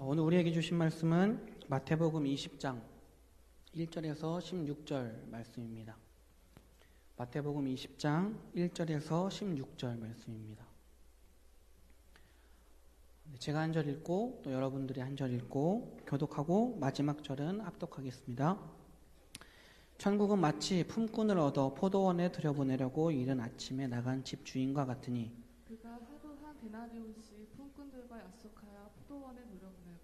오늘 우리에게 주신 말씀은 마태복음 20장 1절에서 16절 말씀입니다. 마태복음 20장 1절에서 16절 말씀입니다. 제가 한 절 읽고 또 여러분들이 한 절 읽고 교독하고 마지막 절은 합독하겠습니다. 천국은 마치 품꾼을 얻어 포도원에 들여보내려고 이른 아침에 나간 집 주인과 같으니 그가 하루 한 데나리온씩 품꾼들과 약속하여 포도원에 들여보내고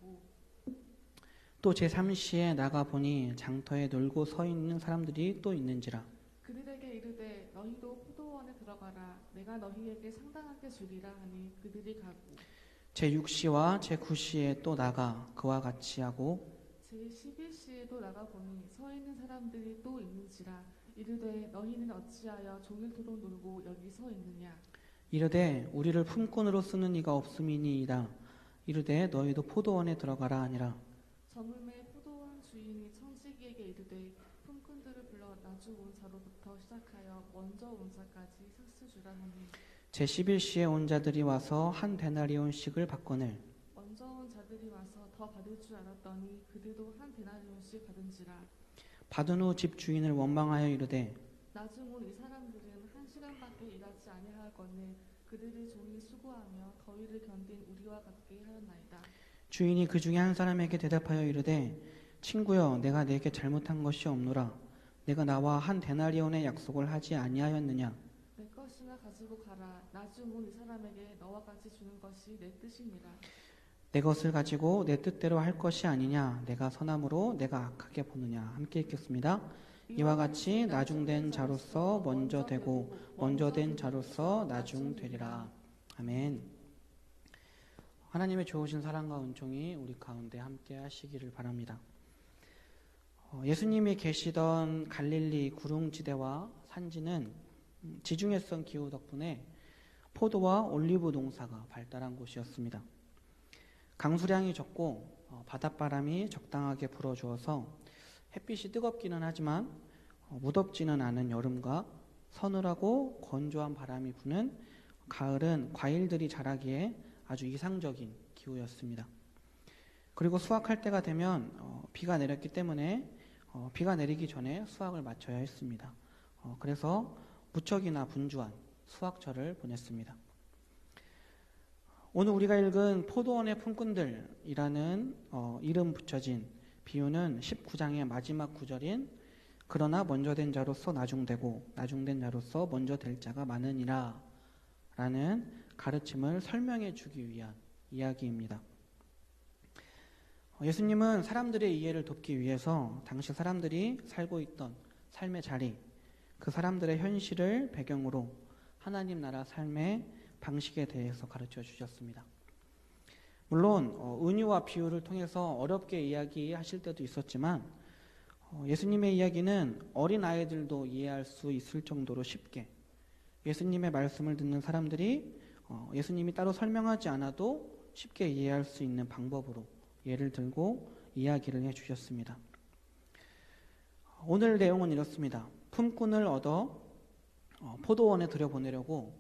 또 제3시에 나가보니 장터에 놀고 서 있는 사람들이 또 있는지라. 그들에게 이르되 너희도 포도원에 들어가라. 내가 너희에게 상당하게 주리라 하니 그들이 가고 제6시와 제9시에 또 나가 그와 같이 하고 제11시에도 나가보니 서 있는 사람들이 또 있는지라. 이르되 너희는 어찌하여 종일토록 놀고 여기 서 있느냐. 이르되 우리를 품꾼으로 쓰는 이가 없음이니이다. 이르되 너희도 포도원에 들어가라 하니라. 저물매 포도원 주인이 청지기에게 이르되 품꾼들을 불러 나중 온 자로부터 시작하여 먼저 온 자까지 삭스 주라 하니 제11시에 온 자들이 와서 한 데나리온씩을 받거늘 먼저 온 자들이 와서 더 받을 줄 알았더니 그들도 한 데나리온씩 받은지라. 받은 후 집 주인을 원망하여 이르되 나중 온 이 사람들은 한 시간밖에 일하지 아니하였거늘 그들의 종이 수고하며 더위를 견딘 우리와 같게 하였나이다. 주인이 그 중에 한 사람에게 대답하여 이르되 친구여 내가 네게 잘못한 것이 없노라. 내가 나와 한 데나리온의 약속을 하지 아니하였느냐. 내 것이나 가지고 가라. 나중 온 이 사람에게 너와 같이 주는 것이 내 뜻이니라. 내 것을 가지고 내 뜻대로 할 것이 아니냐. 내가 선함으로 내가 악하게 보느냐. 함께 읽겠습니다. 이와 같이 나중된 자로서 먼저 되고 먼저 된 자로서 나중 되리라. 아멘. 하나님의 좋으신 사랑과 은총이 우리 가운데 함께 하시기를 바랍니다. 예수님이 계시던 갈릴리 구릉지대와 산지는 지중해성 기후 덕분에 포도와 올리브 농사가 발달한 곳이었습니다. 강수량이 적고 바닷바람이 적당하게 불어주어서 햇빛이 뜨겁기는 하지만 무덥지는 않은 여름과 서늘하고 건조한 바람이 부는 가을은 과일들이 자라기에 아주 이상적인 기후였습니다. 그리고 수확할 때가 되면 비가 내렸기 때문에 비가 내리기 전에 수확을 마쳐야 했습니다. 그래서 무척이나 분주한 수확철을 보냈습니다. 오늘 우리가 읽은 포도원의 품꾼들이라는 이름 붙여진 비유는 19장의 마지막 구절인 그러나 먼저 된 자로서 나중되고 나중된 자로서 먼저 될 자가 많으니라 라는 가르침을 설명해 주기 위한 이야기입니다. 예수님은 사람들의 이해를 돕기 위해서 당시 사람들이 살고 있던 삶의 자리, 그 사람들의 현실을 배경으로 하나님 나라 삶의 방식에 대해서 가르쳐 주셨습니다. 물론 은유와 비유를 통해서 어렵게 이야기하실 때도 있었지만 예수님의 이야기는 어린 아이들도 이해할 수 있을 정도로 쉽게 예수님의 말씀을 듣는 사람들이 예수님이 따로 설명하지 않아도 쉽게 이해할 수 있는 방법으로 예를 들고 이야기를 해주셨습니다. 오늘 내용은 이렇습니다. 품꾼을 얻어 포도원에 들여보내려고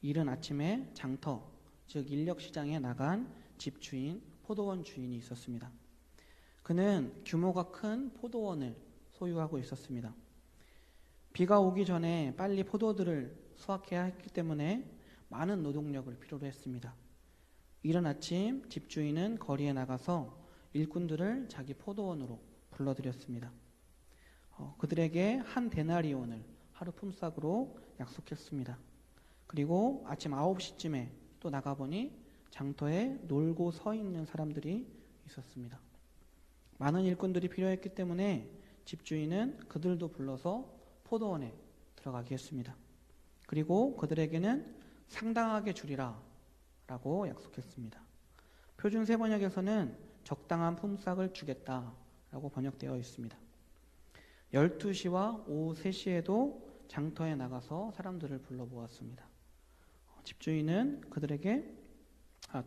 이른 아침에 장터, 즉 인력시장에 나간 집주인, 포도원 주인이 있었습니다. 그는 규모가 큰 포도원을 소유하고 있었습니다. 비가 오기 전에 빨리 포도들을 수확해야 했기 때문에 많은 노동력을 필요로 했습니다. 이른 아침 집주인은 거리에 나가서 일꾼들을 자기 포도원으로 불러들였습니다. 그들에게 한 데나리온을 하루 품삯으로 약속했습니다. 그리고 아침 9시쯤에 또 나가보니 장터에 놀고 서 있는 사람들이 있었습니다. 많은 일꾼들이 필요했기 때문에 집주인은 그들도 불러서 포도원에 들어가게 했습니다. 그리고 그들에게는 상당하게 주리라 라고 약속했습니다. 표준 세번역에서는 적당한 품삯을 주겠다 라고 번역되어 있습니다. 12시와 오후 3시에도 장터에 나가서 사람들을 불러보았습니다. 집주인은 그들에게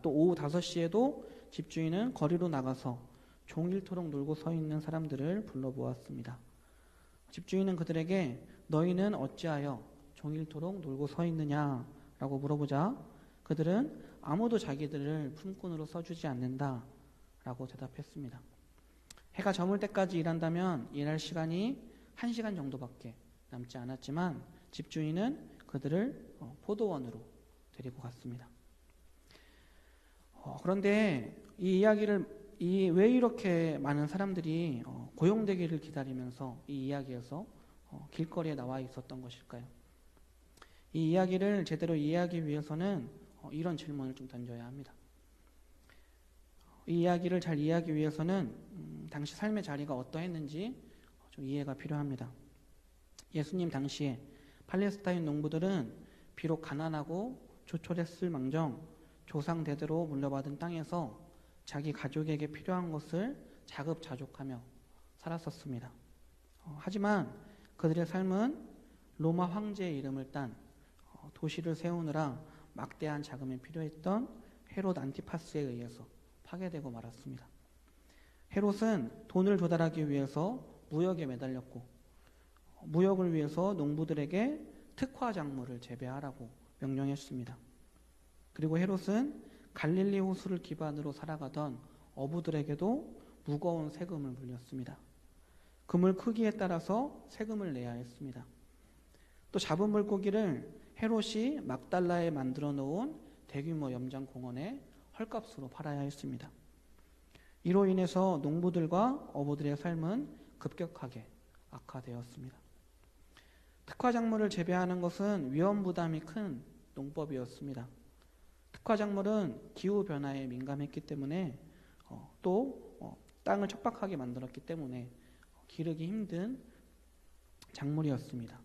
또 오후 5시에도 집주인은 거리로 나가서 종일토록 놀고 서 있는 사람들을 불러보았습니다. 집주인은 그들에게 너희는 어찌하여 종일토록 놀고 서 있느냐 라고 물어보자 그들은 아무도 자기들을 품꾼으로 써주지 않는다 라고 대답했습니다. 해가 저물 때까지 일한다면 일할 시간이 1시간 정도밖에 남지 않았지만 집주인은 그들을 포도원으로 데리고 갔습니다. 그런데 이 이야기를 왜 이렇게 많은 사람들이 고용되기를 기다리면서 이 이야기에서 길거리에 나와 있었던 것일까요? 이 이야기를 제대로 이해하기 위해서는 이런 질문을 좀 던져야 합니다. 이 이야기를 잘 이해하기 위해서는 당시 삶의 자리가 어떠했는지 좀 이해가 필요합니다. 예수님 당시에 팔레스타인 농부들은 비록 가난하고 조촐했을 망정 조상 대대로 물려받은 땅에서 자기 가족에게 필요한 것을 자급자족하며 살았었습니다. 하지만 그들의 삶은 로마 황제의 이름을 딴 도시를 세우느라 막대한 자금이 필요했던 헤롯 안티파스에 의해서 파괴되고 말았습니다. 헤롯은 돈을 조달하기 위해서 무역에 매달렸고 무역을 위해서 농부들에게 특화 작물을 재배하라고 명령했습니다. 그리고 헤롯은 갈릴리 호수를 기반으로 살아가던 어부들에게도 무거운 세금을 물렸습니다. 그물 크기에 따라서 세금을 내야 했습니다. 또 잡은 물고기를 헤롯이 막달라에 만들어 놓은 대규모 염장 공원에 헐값으로 팔아야 했습니다. 이로 인해서 농부들과 어부들의 삶은 급격하게 악화되었습니다. 특화 작물을 재배하는 것은 위험 부담이 큰 농법이었습니다. 특화 작물은 기후 변화에 민감했기 때문에 또 땅을 척박하게 만들었기 때문에 기르기 힘든 작물이었습니다.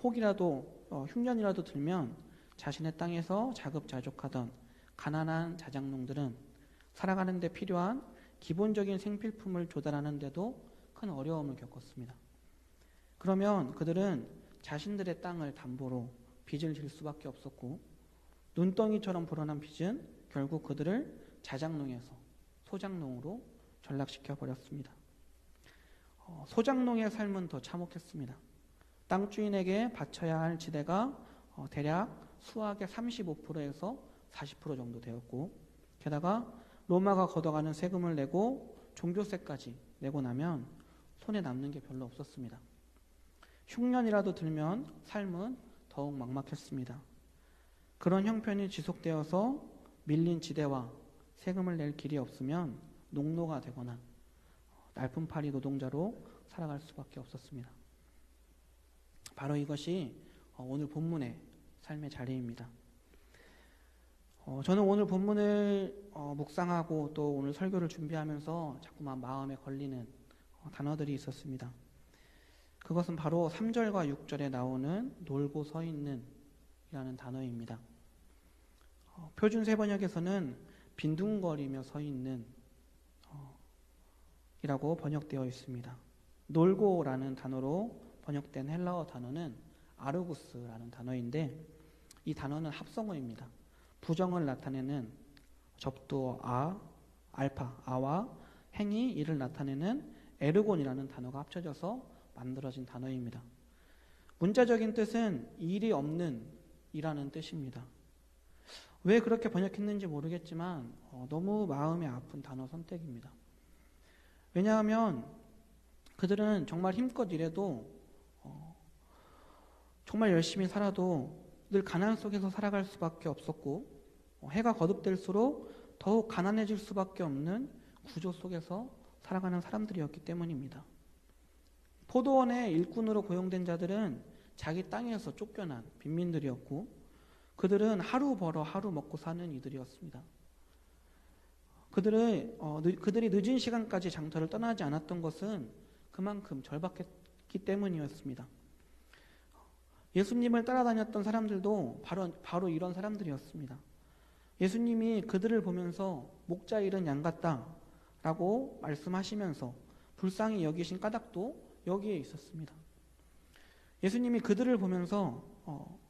혹이라도 흉년이라도 들면 자신의 땅에서 자급자족하던 가난한 자작농들은 살아가는 데 필요한 기본적인 생필품을 조달하는 데도 큰 어려움을 겪었습니다. 그러면 그들은 자신들의 땅을 담보로 빚을 질 수밖에 없었고 눈덩이처럼 불어난 빚은 결국 그들을 자작농에서 소작농으로 전락시켜 버렸습니다. 소작농의 삶은 더 참혹했습니다. 땅 주인에게 바쳐야 할 지대가 대략 수확의 35%에서 40% 정도 되었고 게다가 로마가 걷어가는 세금을 내고 종교세까지 내고 나면 손에 남는 게 별로 없었습니다. 흉년이라도 들면 삶은 더욱 막막했습니다. 그런 형편이 지속되어서 밀린 지대와 세금을 낼 길이 없으면 농노가 되거나 날품팔이 노동자로 살아갈 수밖에 없었습니다. 바로 이것이 오늘 본문의 삶의 자리입니다. 저는 오늘 본문을 묵상하고 또 오늘 설교를 준비하면서 자꾸만 마음에 걸리는 단어들이 있었습니다. 그것은 바로 3절과 6절에 나오는 놀고 서 있는 이라는 단어입니다. 표준 세번역에서는 빈둥거리며 서 있는 이라고 번역되어 있습니다. 놀고라는 단어로 번역된 헬라어 단어는 아르구스라는 단어인데 이 단어는 합성어입니다. 부정을 나타내는 접두어 알파, 아와 행위, 이를 나타내는 에르곤이라는 단어가 합쳐져서 만들어진 단어입니다. 문자적인 뜻은 일이 없는 이라는 뜻입니다. 왜 그렇게 번역했는지 모르겠지만 너무 마음이 아픈 단어 선택입니다. 왜냐하면 그들은 정말 힘껏 일해도 정말 열심히 살아도 늘 가난 속에서 살아갈 수밖에 없었고 해가 거듭될수록 더욱 가난해질 수밖에 없는 구조 속에서 살아가는 사람들이었기 때문입니다. 포도원의 일꾼으로 고용된 자들은 자기 땅에서 쫓겨난 빈민들이었고 그들은 하루 벌어 하루 먹고 사는 이들이었습니다. 그들이 늦은 시간까지 장터를 떠나지 않았던 것은 그만큼 절박했기 때문이었습니다. 예수님을 따라다녔던 사람들도 바로 이런 사람들이었습니다. 예수님이 그들을 보면서 목자 잃은 양 같다 라고 말씀하시면서 불쌍히 여기신 까닭도 여기에 있었습니다. 예수님이 그들을 보면서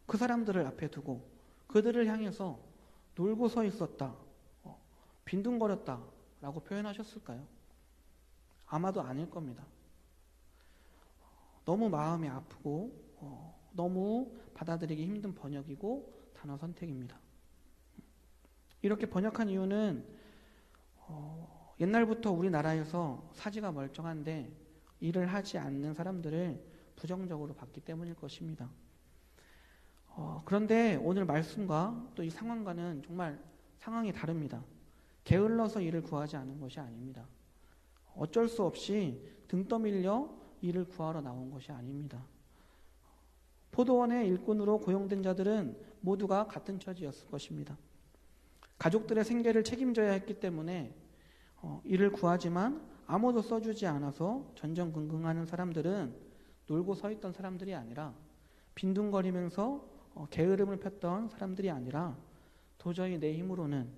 그 사람들을 앞에 두고 그들을 향해서 놀고 서 있었다, 빈둥거렸다 라고 표현하셨을까요? 아마도 아닐 겁니다. 너무 마음이 아프고 너무 받아들이기 힘든 번역이고 단어 선택입니다. 이렇게 번역한 이유는 옛날부터 우리나라에서 사지가 멀쩡한데 일을 하지 않는 사람들을 부정적으로 봤기 때문일 것입니다. 그런데 오늘 말씀과 또 이 상황과는 정말 상황이 다릅니다. 게을러서 일을 구하지 않은 것이 아닙니다. 어쩔 수 없이 등 떠밀려 일을 구하러 나온 것이 아닙니다. 포도원의 일꾼으로 고용된 자들은 모두가 같은 처지였을 것입니다. 가족들의 생계를 책임져야 했기 때문에 일을 구하지만 아무도 써주지 않아서 전전긍긍하는 사람들은 놀고 서 있던 사람들이 아니라 빈둥거리면서 게으름을 폈던 사람들이 아니라 도저히 내 힘으로는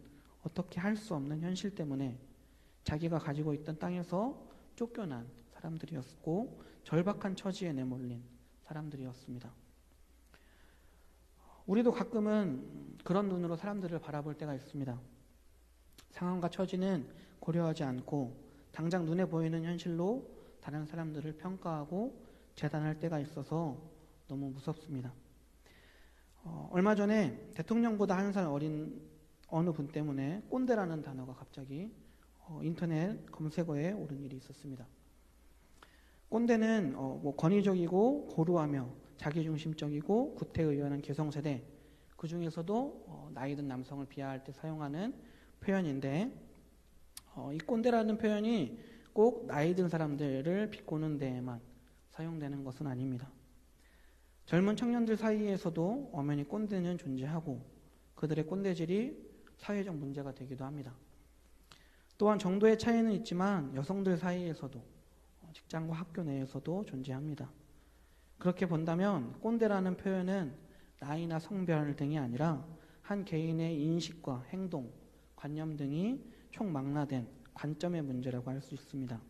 어떻게 할 수 없는 현실 때문에 자기가 가지고 있던 땅에서 쫓겨난 사람들이었고 절박한 처지에 내몰린 사람들이었습니다. 우리도 가끔은 그런 눈으로 사람들을 바라볼 때가 있습니다. 상황과 처지는 고려하지 않고 당장 눈에 보이는 현실로 다른 사람들을 평가하고 재단할 때가 있어서 너무 무섭습니다. 얼마 전에 대통령보다 1살 어린 어느 분 때문에 꼰대라는 단어가 갑자기 인터넷 검색어에 오른 일이 있었습니다. 꼰대는 권위적이고 고루하며 자기중심적이고 구태의연한 개성세대, 그 중에서도 나이 든 남성을 비하할 때 사용하는 표현인데 이 꼰대라는 표현이 꼭 나이 든 사람들을 비꼬는 데에만 사용되는 것은 아닙니다. 젊은 청년들 사이에서도 엄연히 꼰대는 존재하고 그들의 꼰대질이 사회적 문제가 되기도 합니다. 또한 정도의 차이는 있지만 여성들 사이에서도 직장과 학교 내에서도 존재합니다. 그렇게 본다면 꼰대라는 표현은 나이나 성별 등이 아니라 한 개인의 인식과 행동, 관념 등이 총망라된 관점의 문제라고 할 수 있습니다.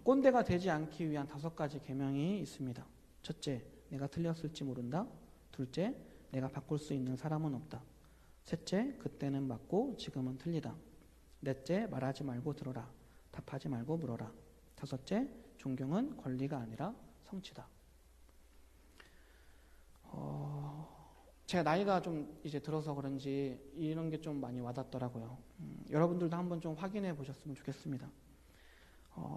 꼰대가 되지 않기 위한 5가지 계명이 있습니다. 첫째, 내가 틀렸을지 모른다. 둘째, 내가 바꿀 수 있는 사람은 없다. 셋째, 그때는 맞고 지금은 틀리다. 넷째, 말하지 말고 들어라. 답하지 말고 물어라. 다섯째, 존경은 권리가 아니라 성취다. 제가 나이가 좀 이제 들어서 그런지 이런 게 좀 많이 와닿더라고요. 여러분들도 한번 좀 확인해 보셨으면 좋겠습니다.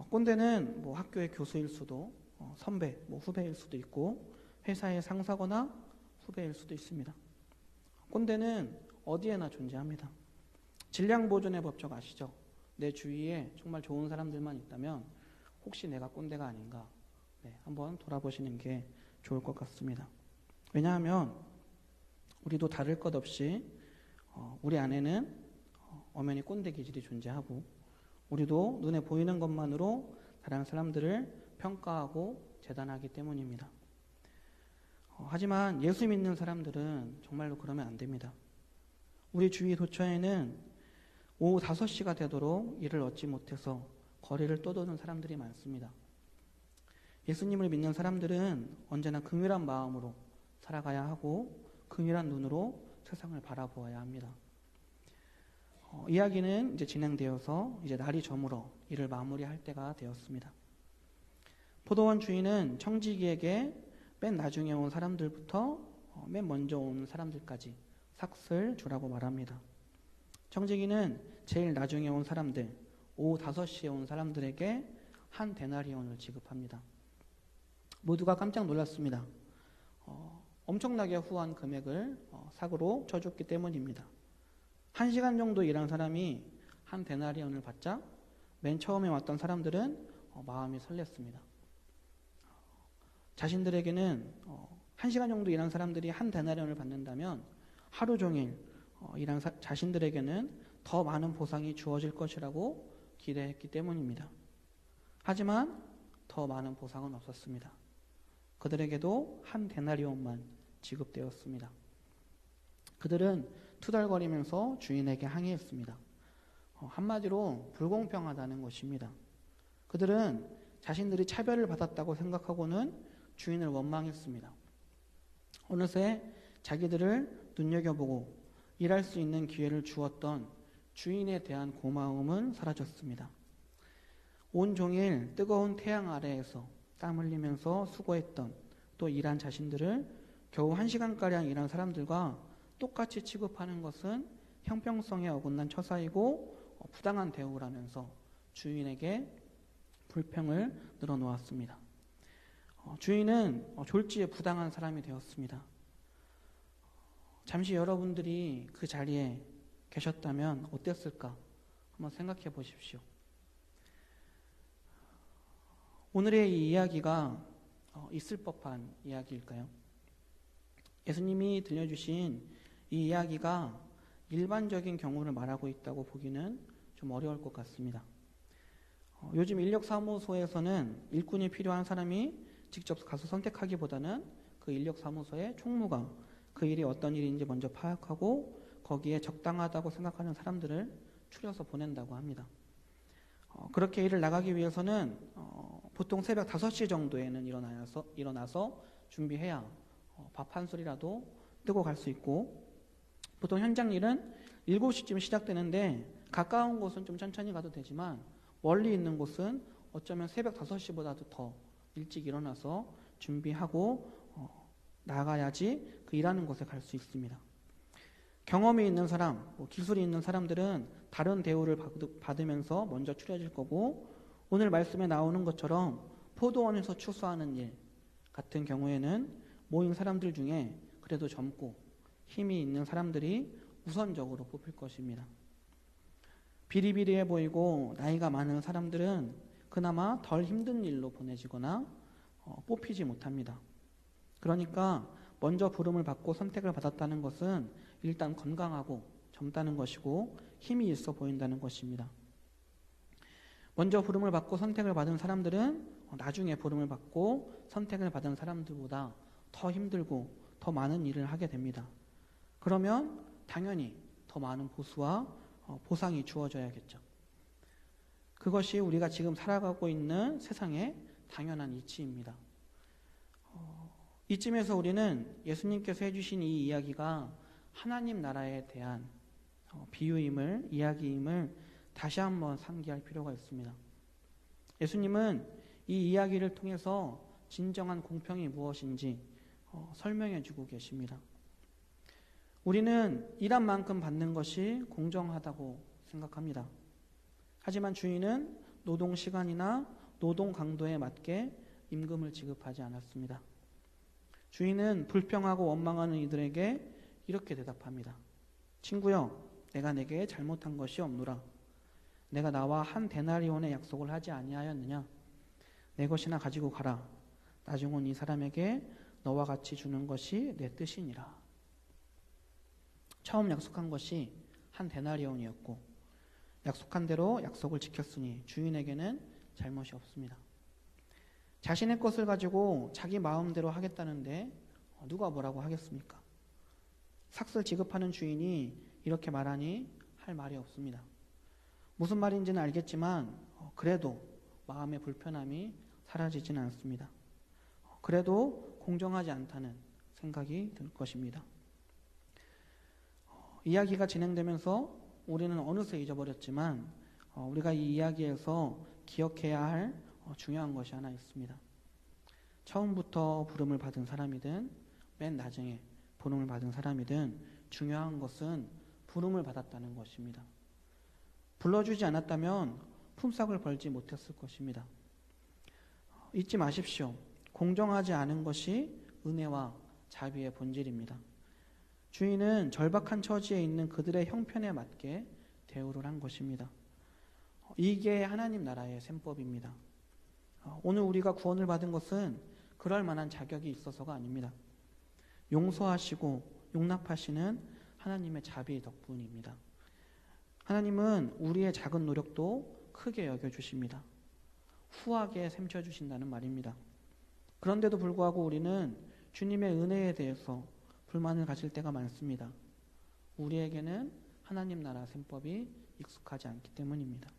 꼰대는 학교의 교수일 수도, 선배, 후배일 수도 있고, 회사의 상사거나 후배일 수도 있습니다. 꼰대는 어디에나 존재합니다. 질량보존의 법칙 아시죠? 내 주위에 정말 좋은 사람들만 있다면 혹시 내가 꼰대가 아닌가 한번 돌아보시는 게 좋을 것 같습니다. 왜냐하면 우리도 다를 것 없이 우리 안에는 엄연히 꼰대 기질이 존재하고 우리도 눈에 보이는 것만으로 다른 사람들을 평가하고 재단하기 때문입니다. 하지만 예수 믿는 사람들은 정말로 그러면 안 됩니다. 우리 주위 도처에는 오후 5시가 되도록 일을 얻지 못해서 거리를 떠도는 사람들이 많습니다. 예수님을 믿는 사람들은 언제나 긍휼한 마음으로 살아가야 하고 긍휼한 눈으로 세상을 바라보아야 합니다. 이야기는 이제 진행되어서 이제 날이 저물어 일을 마무리할 때가 되었습니다. 포도원 주인은 청지기에게 맨 나중에 온 사람들부터 맨 먼저 온 사람들까지 삭을 주라고 말합니다. 청지기는 제일 나중에 온 사람들, 오후 5시에 온 사람들에게 한 데나리온을 지급합니다. 모두가 깜짝 놀랐습니다. 엄청나게 후한 금액을 삭으로 쳐줬기 때문입니다. 1시간 정도 일한 사람이 한 데나리온을 받자 맨 처음에 왔던 사람들은 마음이 설렜습니다. 자신들에게는 1시간 정도 일한 사람들이 한 데나리온을 받는다면 하루 종일 일한 자신들에게는 더 많은 보상이 주어질 것이라고 기대했기 때문입니다. 하지만 더 많은 보상은 없었습니다. 그들에게도 한 데나리온만 지급되었습니다. 그들은 투덜거리면서 주인에게 항의했습니다. 한마디로 불공평하다는 것입니다. 그들은 자신들이 차별을 받았다고 생각하고는 주인을 원망했습니다. 어느새 자기들을 눈여겨보고 일할 수 있는 기회를 주었던 주인에 대한 고마움은 사라졌습니다. 온종일 뜨거운 태양 아래에서 땀 흘리면서 수고했던 또 일한 자신들을 겨우 1시간가량 일한 사람들과 똑같이 취급하는 것은 형평성에 어긋난 처사이고 부당한 대우를 하면서 주인에게 불평을 늘어놓았습니다. 주인은 졸지에 부당한 사람이 되었습니다. 잠시 여러분들이 그 자리에 계셨다면 어땠을까? 한번 생각해 보십시오. 오늘의 이 이야기가 있을 법한 이야기일까요? 예수님이 들려주신 이 이야기가 일반적인 경우를 말하고 있다고 보기는 좀 어려울 것 같습니다. 요즘 인력사무소에서는 일꾼이 필요한 사람이 직접 가서 선택하기보다는 그 인력사무소의 총무가 그 일이 어떤 일인지 먼저 파악하고 거기에 적당하다고 생각하는 사람들을 추려서 보낸다고 합니다. 그렇게 일을 나가기 위해서는 보통 새벽 5시 정도에는 일어나서 준비해야 밥 한 술이라도 뜨고 갈 수 있고, 보통 현장 일은 7시쯤 시작되는데 가까운 곳은 좀 천천히 가도 되지만 멀리 있는 곳은 어쩌면 새벽 5시보다도 더 일찍 일어나서 준비하고 나가야지 그 일하는 곳에 갈 수 있습니다. 경험이 있는 사람, 기술이 있는 사람들은 다른 대우를 받으면서 먼저 추려질 거고, 오늘 말씀에 나오는 것처럼 포도원에서 추수하는 일 같은 경우에는 모인 사람들 중에 그래도 젊고 힘이 있는 사람들이 우선적으로 뽑힐 것입니다. 비리비리해 보이고 나이가 많은 사람들은 그나마 덜 힘든 일로 보내지거나 뽑히지 못합니다. 그러니까 먼저 부름을 받고 선택을 받았다는 것은 일단 건강하고 젊다는 것이고 힘이 있어 보인다는 것입니다. 먼저 부름을 받고 선택을 받은 사람들은 나중에 부름을 받고 선택을 받은 사람들보다 더 힘들고 더 많은 일을 하게 됩니다. 그러면 당연히 더 많은 보수와 보상이 주어져야겠죠. 그것이 우리가 지금 살아가고 있는 세상의 당연한 이치입니다. 이쯤에서 우리는 예수님께서 해주신 이 이야기가 하나님 나라에 대한 비유임을, 이야기임을 다시 한번 상기할 필요가 있습니다. 예수님은 이 이야기를 통해서 진정한 공평이 무엇인지 설명해 주고 계십니다. 우리는 일한 만큼 받는 것이 공정하다고 생각합니다. 하지만 주인은 노동 시간이나 노동 강도에 맞게 임금을 지급하지 않았습니다. 주인은 불평하고 원망하는 이들에게 이렇게 대답합니다. 친구여, 내가 내게 잘못한 것이 없노라. 내가 나와 한 데나리온의 약속을 하지 아니하였느냐? 내 것이나 가지고 가라. 나중은 이 사람에게 너와 같이 주는 것이 내 뜻이니라. 처음 약속한 것이 한 데나리온이었고 약속한 대로 약속을 지켰으니 주인에게는 잘못이 없습니다. 자신의 것을 가지고 자기 마음대로 하겠다는데 누가 뭐라고 하겠습니까? 삭슬 지급하는 주인이 이렇게 말하니 할 말이 없습니다. 무슨 말인지는 알겠지만 그래도 마음의 불편함이 사라지지는 않습니다. 그래도 공정하지 않다는 생각이 들 것입니다. 이야기가 진행되면서 우리는 어느새 잊어버렸지만 우리가 이 이야기에서 기억해야 할 중요한 것이 하나 있습니다. 처음부터 부름을 받은 사람이든 맨 나중에 부름을 받은 사람이든 중요한 것은 부름을 받았다는 것입니다. 불러주지 않았다면 품삯을 벌지 못했을 것입니다. 잊지 마십시오. 공정하지 않은 것이 은혜와 자비의 본질입니다. 주인은 절박한 처지에 있는 그들의 형편에 맞게 대우를 한 것입니다. 이게 하나님 나라의 셈법입니다. 오늘 우리가 구원을 받은 것은 그럴 만한 자격이 있어서가 아닙니다. 용서하시고 용납하시는 하나님의 자비 덕분입니다. 하나님은 우리의 작은 노력도 크게 여겨주십니다. 후하게 셈쳐주신다는 말입니다. 그런데도 불구하고 우리는 주님의 은혜에 대해서 불만을 가질 때가 많습니다. 우리에게는 하나님 나라 셈법이 익숙하지 않기 때문입니다.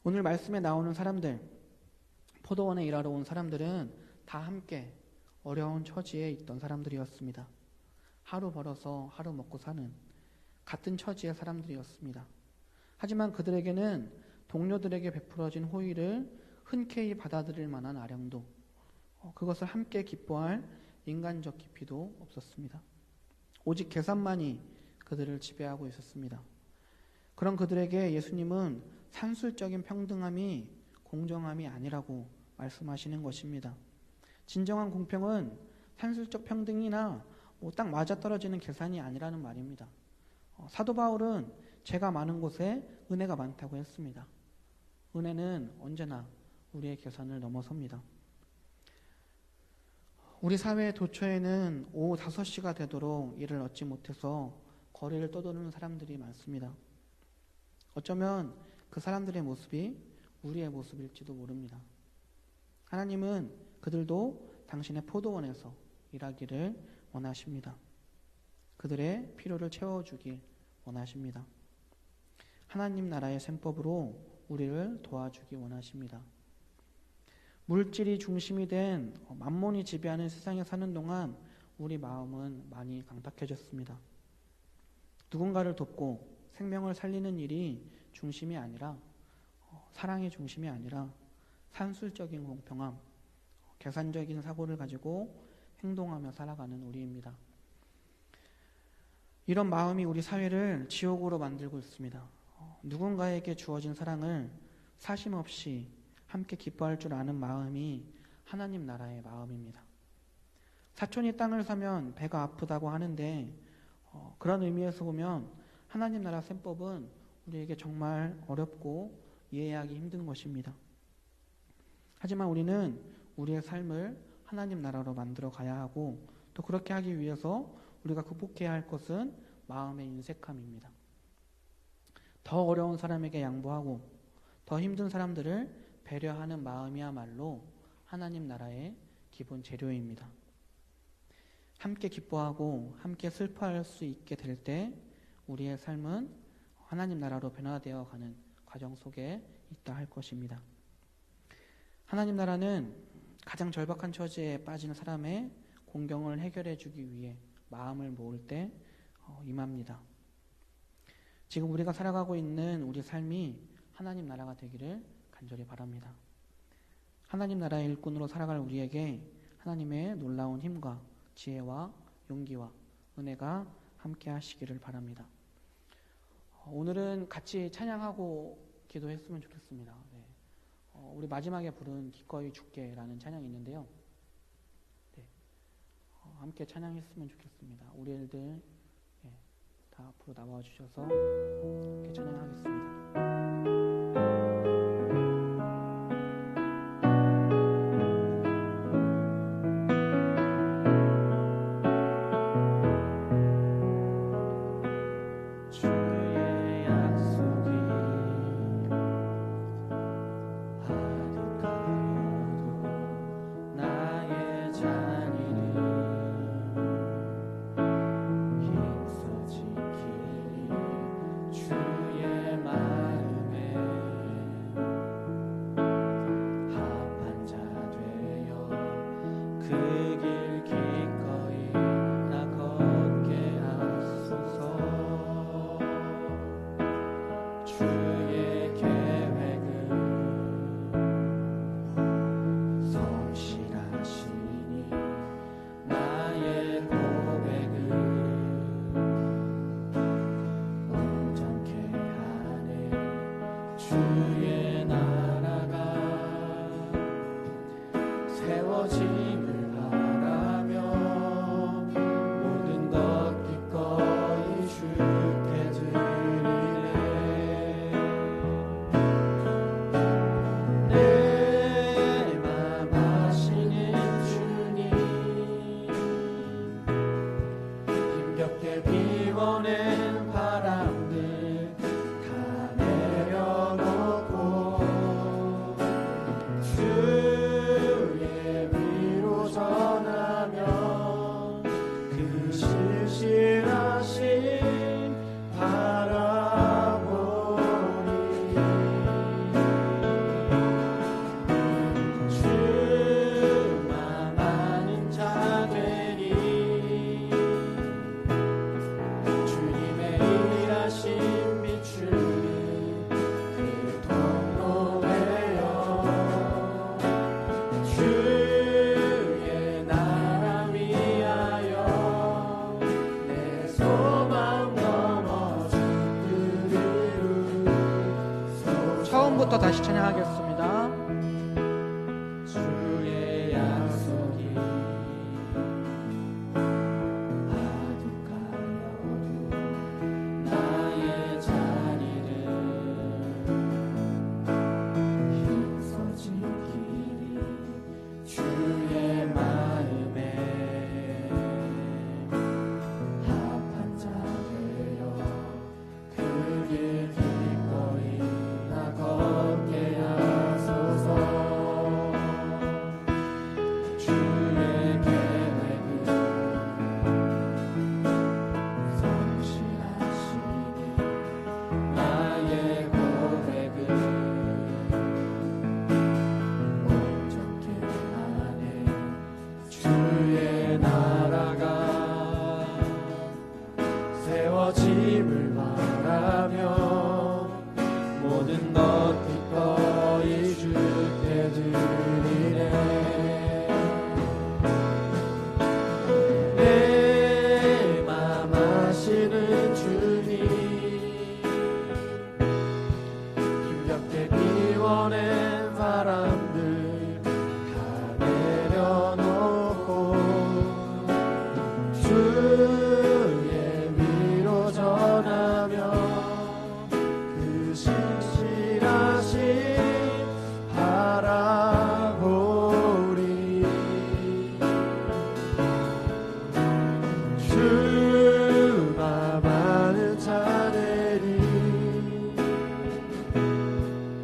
오늘 말씀에 나오는 사람들, 포도원에 일하러 온 사람들은 다 함께 어려운 처지에 있던 사람들이었습니다. 하루 벌어서 하루 먹고 사는 같은 처지의 사람들이었습니다. 하지만 그들에게는 동료들에게 베풀어진 호의를 흔쾌히 받아들일 만한 아량도, 그것을 함께 기뻐할 인간적 깊이도 없었습니다. 오직 계산만이 그들을 지배하고 있었습니다. 그런 그들에게 예수님은 산술적인 평등함이 공정함이 아니라고 말씀하시는 것입니다. 진정한 공평은 산술적 평등이나 딱 맞아떨어지는 계산이 아니라는 말입니다. 사도 바울은 죄가 많은 곳에 은혜가 많다고 했습니다. 은혜는 언제나 우리의 계산을 넘어섭니다. 우리 사회의 도처에는 오후 5시가 되도록 일을 얻지 못해서 거리를 떠도는 사람들이 많습니다. 어쩌면 그 사람들의 모습이 우리의 모습일지도 모릅니다. 하나님은 그들도 당신의 포도원에서 일하기를 원하십니다. 그들의 필요를 채워주길 원하십니다. 하나님 나라의 셈법으로 우리를 도와주기 원하십니다. 물질이 중심이 된 만몬이 지배하는 세상에 사는 동안 우리 마음은 많이 강팍해졌습니다. 누군가를 돕고 생명을 살리는 일이 중심이 아니라 사랑의 중심이 아니라 산술적인 공평함, 계산적인 사고를 가지고 행동하며 살아가는 우리입니다. 이런 마음이 우리 사회를 지옥으로 만들고 있습니다. 누군가에게 주어진 사랑을 사심 없이 함께 기뻐할 줄 아는 마음이 하나님 나라의 마음입니다. 사촌이 땅을 사면 배가 아프다고 하는데 그런 의미에서 보면 하나님 나라 셈법은 우리에게 정말 어렵고 이해하기 힘든 것입니다. 하지만 우리는 우리의 삶을 하나님 나라로 만들어 가야 하고 또 그렇게 하기 위해서 우리가 극복해야 할 것은 마음의 인색함입니다. 더 어려운 사람에게 양보하고 더 힘든 사람들을 배려하는 마음이야말로 하나님 나라의 기본 재료입니다. 함께 기뻐하고 함께 슬퍼할 수 있게 될 때 우리의 삶은 하나님 나라로 변화되어 가는 과정 속에 있다 할 것입니다. 하나님 나라는 가장 절박한 처지에 빠진 사람의 공경을 해결해 주기 위해 마음을 모을 때 임합니다. 지금 우리가 살아가고 있는 우리 삶이 하나님 나라가 되기를 간절히 바랍니다. 하나님 나라의 일꾼으로 살아갈 우리에게 하나님의 놀라운 힘과 지혜와 용기와 은혜가 함께 하시기를 바랍니다. 오늘은 같이 찬양하고 기도했으면 좋겠습니다. 네. 우리 마지막에 부른 기꺼이 죽게라는 찬양이 있는데요. 네. 함께 찬양했으면 좋겠습니다. 우리 애들 다 앞으로 나와 주셔서 함께 찬양하겠습니다. 비워낸 바람들 다 내려놓고 처음부터 다시 찬양하겠습니다. 주의 약속이 아득하여도 나의 자리를 힘써 지키리. 주의 마음에 합한 자 되어 그 길 기꺼이 나 걷게 하소서. 주의 계획은 성실하시니 나의 고백은 온전케 하네. 주의 나라가 세워짐을 바라며 모든 것 기꺼이 주께 드리네. 내 맘 아시는 주님, 힘겹게 비워낸 바람들 다 내려놓고 주의 위로 전하며 그 신실하신 바라보리. 주가 많은 자들이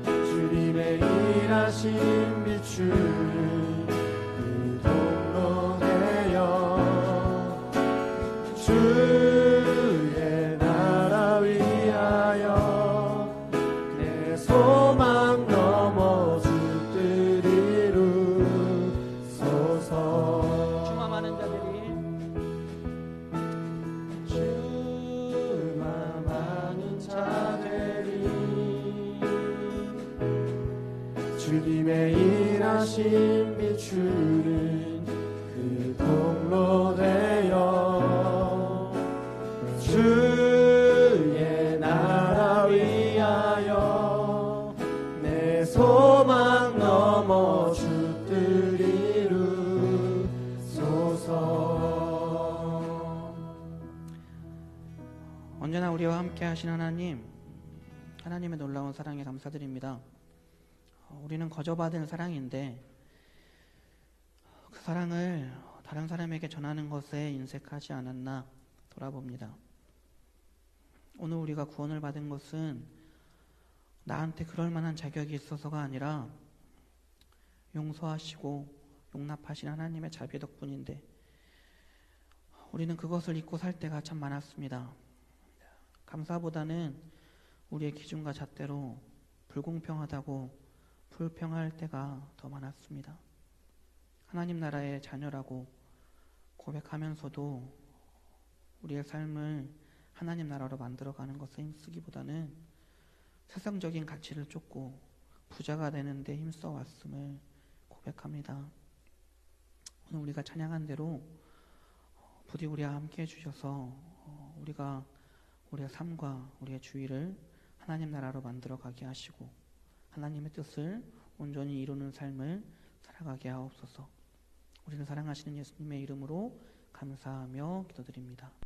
주님의 일하신 비추는 그 통로 되어 주의 나라 위하여 내 소망 넘어 주뜻 이루소서. 주마 많은 자들이 주가 많은 자들이 주님의 일하신 비추는 그 통로 되어 주의 나라 위하여 내 소망 넘어 주뜻 이루소서. 언제나 우리와 함께 하신 하나님, 하나님의 놀라운 사랑에 감사드립니다. 우리는 거저받은 사랑인데 그 사랑을 다른 사람에게 전하는 것에 인색하지 않았나 돌아봅니다. 오늘 우리가 구원을 받은 것은 나한테 그럴 만한 자격이 있어서가 아니라 용서하시고 용납하신 하나님의 자비 덕분인데 우리는 그것을 잊고 살 때가 참 많았습니다. 감사보다는 우리의 기준과 잣대로 불공평하다고 불평할 때가 더 많았습니다. 하나님 나라의 자녀라고 고백하면서도 우리의 삶을 하나님 나라로 만들어가는 것에 힘쓰기보다는 세상적인 가치를 쫓고 부자가 되는 데 힘써 왔음을 고백합니다. 오늘 우리가 찬양한 대로 부디 우리와 함께 해주셔서 우리가 우리의 삶과 우리의 주의를 하나님 나라로 만들어가게 하시고 하나님의 뜻을 온전히 이루는 삶을 살아가게 하옵소서. 우리를 사랑하시는 예수님의 이름으로 감사하며 기도드립니다.